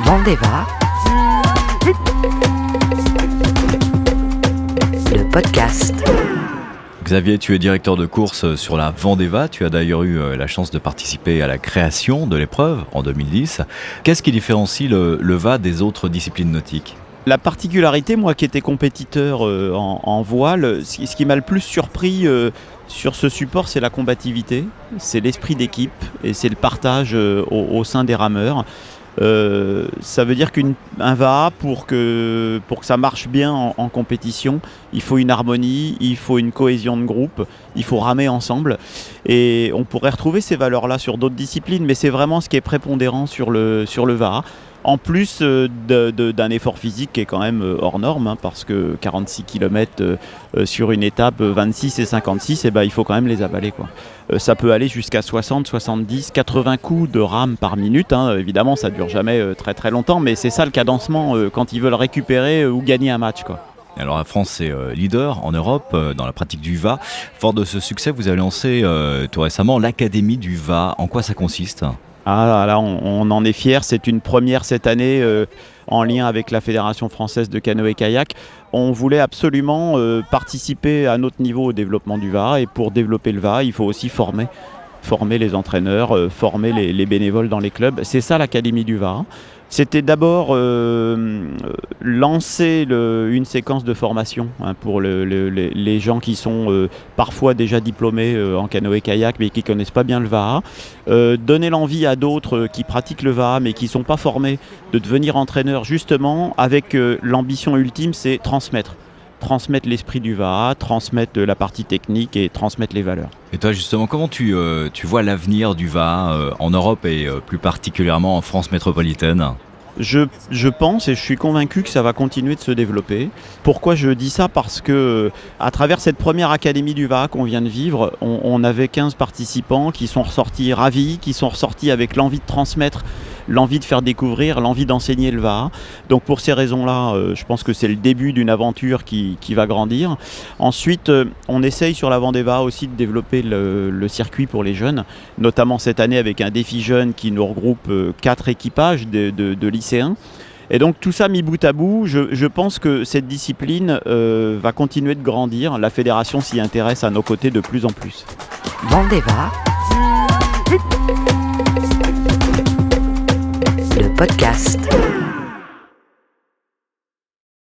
Vendeva, le podcast. Xavier, tu es directeur de course sur la Vendeva. Tu as d'ailleurs eu la chance de participer à la création de l'épreuve en 2010. Qu'est-ce qui différencie le VA des autres disciplines nautiques ? La particularité, moi qui étais compétiteur en voile, ce qui m'a le plus surpris sur ce support, c'est la combativité, c'est l'esprit d'équipe et c'est le partage au sein des rameurs. Ça veut dire qu'un VA, pour que ça marche bien en compétition, il faut une harmonie, il faut une cohésion de groupe, il faut ramer ensemble. Et on pourrait retrouver ces valeurs-là sur d'autres disciplines, mais c'est vraiment ce qui est prépondérant sur le VA. En plus d'un effort physique qui est quand même hors norme, parce que 46 km sur une étape, 26 et 56, il faut quand même les avaler, quoi. Ça peut aller jusqu'à 60, 70, 80 coups de rame par minute. Évidemment, ça ne dure jamais très très longtemps, mais c'est ça le cadencement quand ils veulent récupérer ou gagner un match, quoi. Alors la France est leader en Europe dans la pratique du VA. Fort de ce succès, vous avez lancé tout récemment l'Académie du VA. En quoi ça consiste ? Ah là, on en est fiers. C'est une première cette année en lien avec la Fédération française de canoë-kayak. On voulait absolument participer à notre niveau au développement du VA. Et pour développer le VA, il faut aussi former les entraîneurs, former les bénévoles dans les clubs. C'est ça l'Académie du VA. C'était d'abord lancer une séquence de formation pour les gens qui sont parfois déjà diplômés en canoë-kayak mais qui ne connaissent pas bien le VA. Donner l'envie à d'autres qui pratiquent le VA mais qui ne sont pas formés de devenir entraîneurs, justement avec l'ambition ultime, c'est transmettre l'esprit du VA, transmettre la partie technique et transmettre les valeurs. Et toi justement, comment tu vois l'avenir du VA en Europe et plus particulièrement en France métropolitaine ? Je pense et je suis convaincu que ça va continuer de se développer. Pourquoi je dis ça ? Parce que à travers cette première académie du VA qu'on vient de vivre, on avait 15 participants qui sont ressortis ravis, qui sont ressortis avec l'envie de transmettre, l'envie de faire découvrir, l'envie d'enseigner le VA. Donc pour ces raisons-là, je pense que c'est le début d'une aventure qui va grandir. Ensuite, on essaye sur la Vendeva aussi de développer le circuit pour les jeunes, notamment cette année avec un défi jeune qui nous regroupe 4 équipages de lycéens. Et donc tout ça mis bout à bout, je pense que cette discipline va continuer de grandir. La fédération s'y intéresse à nos côtés de plus en plus. Vendeva, le podcast.